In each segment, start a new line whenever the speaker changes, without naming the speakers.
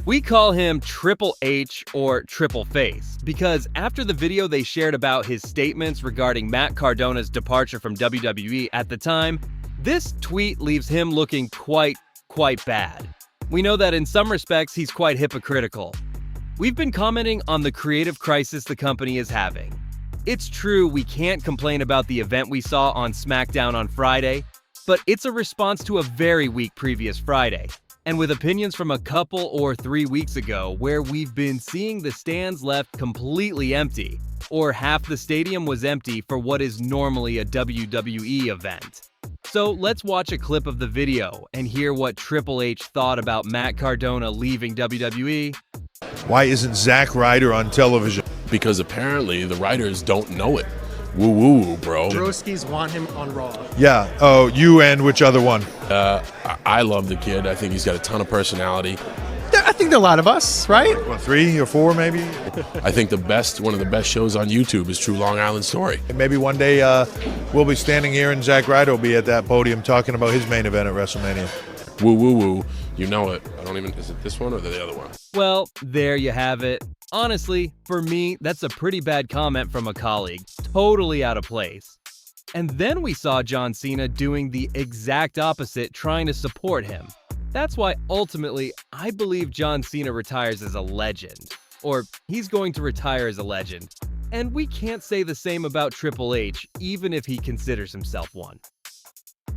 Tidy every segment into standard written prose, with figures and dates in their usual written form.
We call him Triple H or Triple Face because after the video they shared about his statements regarding Matt Cardona's departure from WWE at the time, this tweet leaves him looking quite bad. We know that in some respects he's quite hypocritical. We've been commenting on the creative crisis the company is having. It's true we can't complain about the event we saw on SmackDown on Friday, but it's a response to a very weak previous Friday. And with opinions from a couple or 3 weeks ago where we've been seeing the stands left completely empty, or half the stadium was empty for what is normally a WWE event. So let's watch a clip of the video and hear what Triple H thought about Matt Cardona leaving WWE.
Why isn't Zack Ryder on television?
Because apparently the writers don't know it. Woo woo woo, bro.
Broskies want him on Raw.
Yeah. Oh, you and which other one?
I love the kid. I think he's got a ton of personality.
I think there are a lot of us, right?
What, 3 or 4 maybe?
I think one of the best shows on YouTube is True Long Island Story.
Maybe one day we'll be standing here and Zack Ryder will be at that podium talking about his main event at WrestleMania.
Woo woo woo. You know it. Is it this one or the other one?
Well, there you have it. Honestly, for me, that's a pretty bad comment from a colleague. Totally out of place. And then we saw John Cena doing the exact opposite, trying to support him. That's why ultimately, I believe John Cena retires as a legend. Or he's going to retire as a legend. And we can't say the same about Triple H, even if he considers himself one.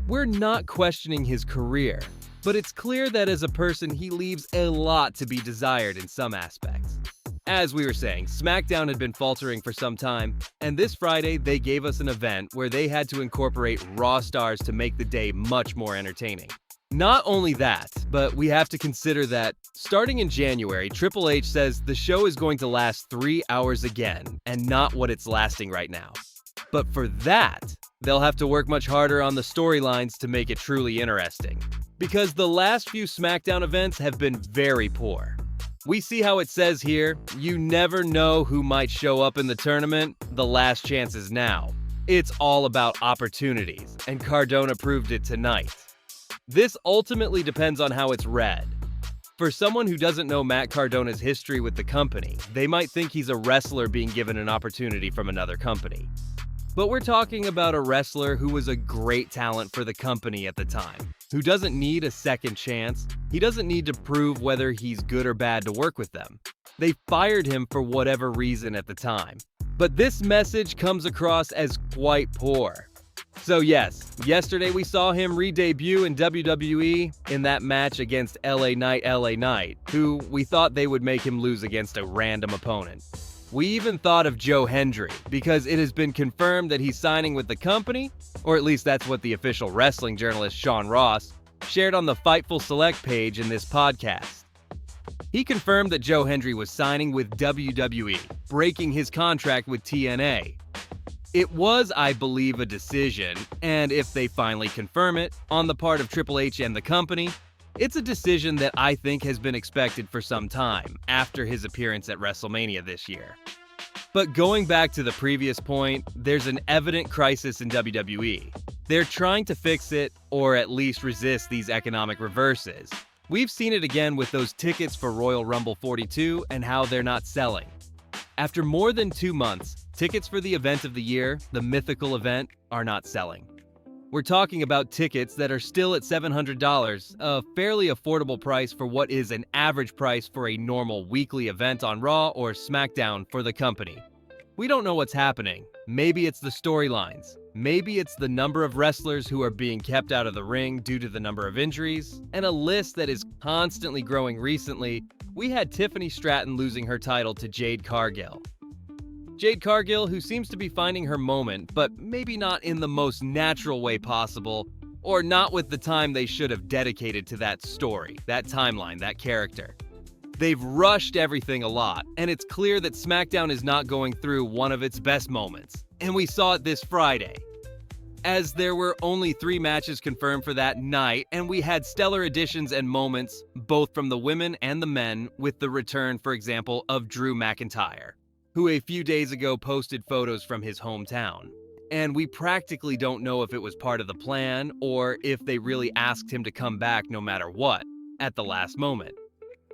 We're not questioning his career, but it's clear that as a person he leaves a lot to be desired in some aspects. As we were saying, SmackDown had been faltering for some time, and this Friday they gave us an event where they had to incorporate Raw stars to make the day much more entertaining. Not only that, but we have to consider that, starting in January, Triple H says the show is going to last 3 hours again, and not what it's lasting right now. But for that, they'll have to work much harder on the storylines to make it truly interesting. Because the last few SmackDown events have been very poor. We see how it says here, you never know who might show up in the tournament, the last chance is now. It's all about opportunities, and Cardona proved it tonight. This ultimately depends on how it's read. For someone who doesn't know Matt Cardona's history with the company, they might think he's a wrestler being given an opportunity from another company. But we're talking about a wrestler who was a great talent for the company at the time, who doesn't need a second chance. He doesn't need to prove whether he's good or bad to work with them. They fired him for whatever reason at the time. But this message comes across as quite poor. So yes, yesterday we saw him re-debut in WWE in that match against LA Knight, who we thought they would make him lose against a random opponent. We even thought of Joe Hendry, because it has been confirmed that he's signing with the company, or at least that's what the official wrestling journalist Sean Ross shared on the Fightful Select page in this podcast. He confirmed that Joe Hendry was signing with WWE, breaking his contract with TNA. It was, I believe, a decision, and if they finally confirm it, on the part of Triple H and the company, it's a decision that I think has been expected for some time after his appearance at WrestleMania this year. But going back to the previous point, there's an evident crisis in WWE. They're trying to fix it, or at least resist these economic reverses. We've seen it again with those tickets for Royal Rumble 42 and how they're not selling. After more than 2 months, tickets for the event of the year, the mythical event, are not selling. We're talking about tickets that are still at $700, a fairly affordable price for what is an average price for a normal weekly event on Raw or SmackDown for the company. We don't know what's happening. Maybe it's the storylines. Maybe it's the number of wrestlers who are being kept out of the ring due to the number of injuries, and a list that is constantly growing recently. We had Tiffany Stratton losing her title to Jade Cargill. Jade Cargill, who seems to be finding her moment, but maybe not in the most natural way possible, or not with the time they should have dedicated to that story, that timeline, that character. They've rushed everything a lot, and it's clear that SmackDown is not going through one of its best moments, and we saw it this Friday. As there were only 3 matches confirmed for that night, and we had stellar additions and moments, both from the women and the men, with the return, for example, of Drew McIntyre, who a few days ago posted photos from his hometown. And we practically don't know if it was part of the plan or if they really asked him to come back no matter what, at the last moment.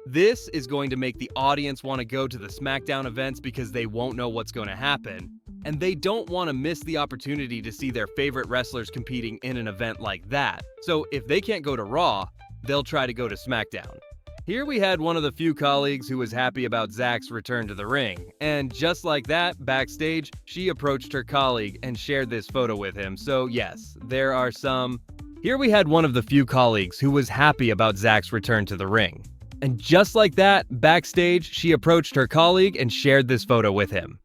This is going to make the audience want to go to the SmackDown events because they won't know what's going to happen, and they don't want to miss the opportunity to see their favorite wrestlers competing in an event like that. So if they can't go to Raw, they'll try to go to SmackDown. Here we had one of the few colleagues who was happy about Zack's return to the ring, and just like that, backstage, she approached her colleague and shared this photo with him. So yes, there are some. Here we had one of the few colleagues who was happy about Zack's return to the ring. And just like that, backstage, she approached her colleague and shared this photo with him.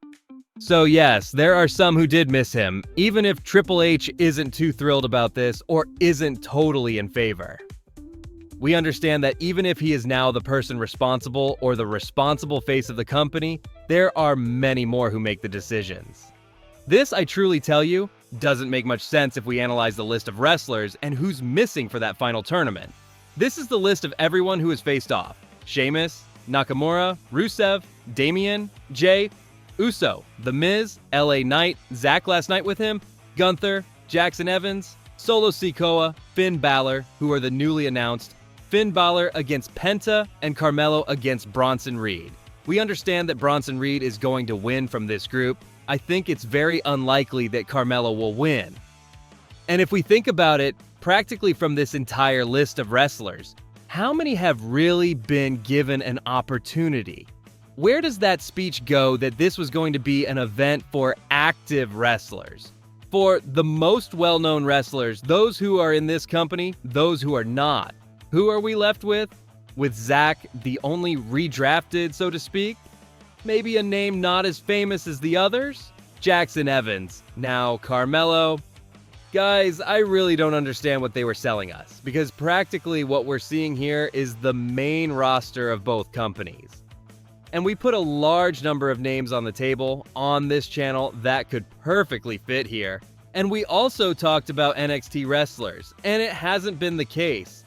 So yes, there are some who did miss him, even if Triple H isn't too thrilled about this or isn't totally in favor. We understand that even if he is now the person responsible or the responsible face of the company, there are many more who make the decisions. This, I truly tell you, doesn't make much sense if we analyze the list of wrestlers and who's missing for that final tournament. This is the list of everyone who has faced off: Sheamus, Nakamura, Rusev, Damian, Jay, Uso, The Miz, LA Knight, Zack last night with him, Gunther, Jackson Evans, Solo Sikoa, Finn Balor, who are the newly announced, Finn Balor against Penta, and Carmelo against Bronson Reed. We understand that Bronson Reed is going to win from this group. I think it's very unlikely that Carmelo will win. And if we think about it, practically from this entire list of wrestlers, how many have really been given an opportunity? Where does that speech go that this was going to be an event for active wrestlers? For the most well-known wrestlers, those who are in this company, those who are not. Who are we left with? With Zack, the only redrafted, so to speak? Maybe a name not as famous as the others? Jackson Evans. Now Carmelo. Guys, I really don't understand what they were selling us, because practically what we're seeing here is the main roster of both companies. And we put a large number of names on the table on this channel that could perfectly fit here. And we also talked about NXT wrestlers, and it hasn't been the case.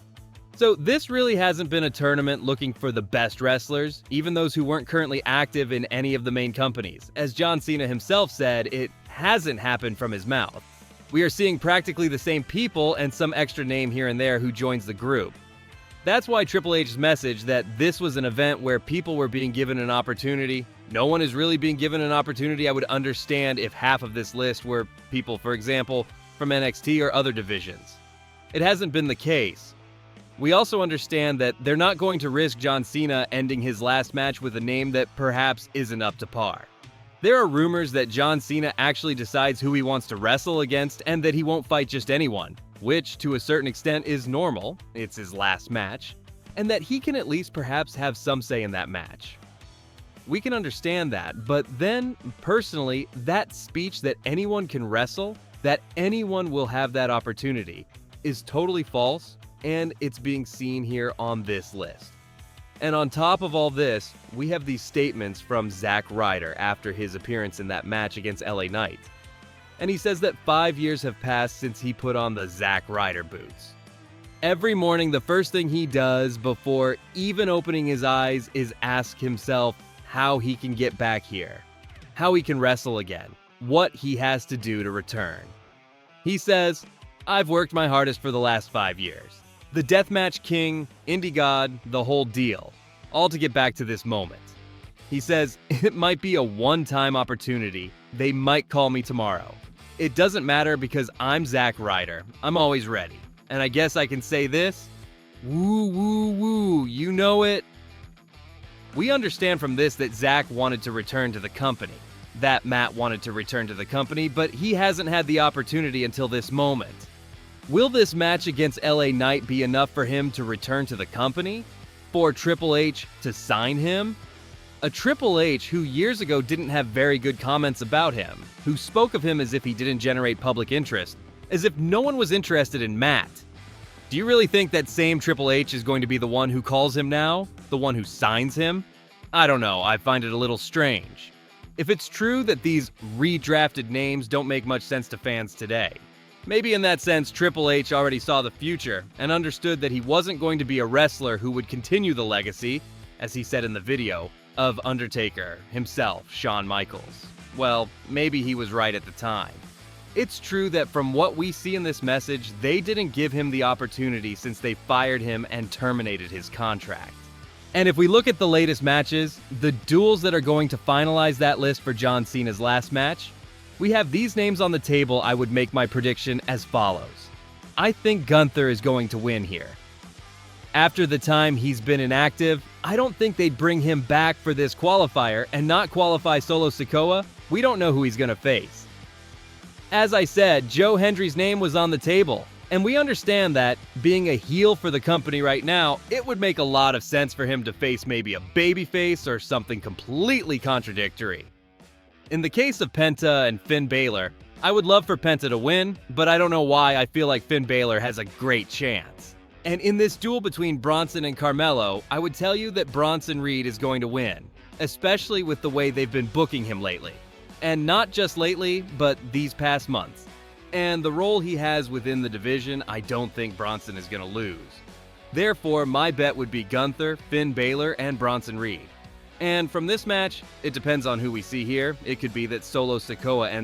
So this really hasn't been a tournament looking for the best wrestlers, even those who weren't currently active in any of the main companies. As John Cena himself said, it hasn't happened from his mouth. We are seeing practically the same people and some extra name here and there who joins the group. That's why Triple H's message that this was an event where people were being given an opportunity. No one is really being given an opportunity. I would understand if half of this list were people, for example, from NXT or other divisions. It hasn't been the case. We also understand that they're not going to risk John Cena ending his last match with a name that perhaps isn't up to par. There are rumors that John Cena actually decides who he wants to wrestle against and that he won't fight just anyone, which to a certain extent is normal, it's his last match, and that he can at least perhaps have some say in that match. We can understand that, but then, personally, that speech that anyone can wrestle, that anyone will have that opportunity, is totally false, and it's being seen here on this list. And on top of all this, we have these statements from Zack Ryder after his appearance in that match against LA Knight. And he says that 5 years have passed since he put on the Zack Ryder boots. Every morning, the first thing he does before even opening his eyes is ask himself how he can get back here, how he can wrestle again, what he has to do to return. He says, "I've worked my hardest for the last 5 years. The Deathmatch King, Indie God, the whole deal, all to get back to this moment." He says, "It might be a one-time opportunity. They might call me tomorrow. It doesn't matter because I'm Zack Ryder. I'm always ready. And I guess I can say this, woo, woo, woo, you know it." We understand from this that Zack wanted to return to the company, that Matt wanted to return to the company, but he hasn't had the opportunity until this moment. Will this match against LA Knight be enough for him to return to the company? For Triple H to sign him? A Triple H who years ago didn't have very good comments about him, who spoke of him as if he didn't generate public interest, as if no one was interested in Matt. Do you really think that same Triple H is going to be the one who calls him now? The one who signs him? I don't know, I find it a little strange. If it's true that these redrafted names don't make much sense to fans today, maybe in that sense Triple H already saw the future and understood that he wasn't going to be a wrestler who would continue the legacy, as he said in the video, of Undertaker, himself, Shawn Michaels. Well, maybe he was right at the time. It's true that from what we see in this message, they didn't give him the opportunity since they fired him and terminated his contract. And if we look at the latest matches, the duels that are going to finalize that list for John Cena's last match, we have these names on the table. I would make my prediction as follows. I think Gunther is going to win here. After the time he's been inactive, I don't think they'd bring him back for this qualifier and not qualify Solo Sikoa. We don't know who he's going to face. As I said, Joe Hendry's name was on the table. And we understand that, being a heel for the company right now, it would make a lot of sense for him to face maybe a babyface or something completely contradictory. In the case of Penta and Finn Balor, I would love for Penta to win, but I don't know why I feel like Finn Balor has a great chance. And in this duel between Bronson and Carmelo, I would tell you that Bronson Reed is going to win, especially with the way they've been booking him lately. And not just lately, but these past months. And the role he has within the division, I don't think Bronson is going to lose. Therefore, my bet would be Gunther, Finn Balor, and Bronson Reed. And from this match, it depends on who we see here. It could be that Solo Sikoa ends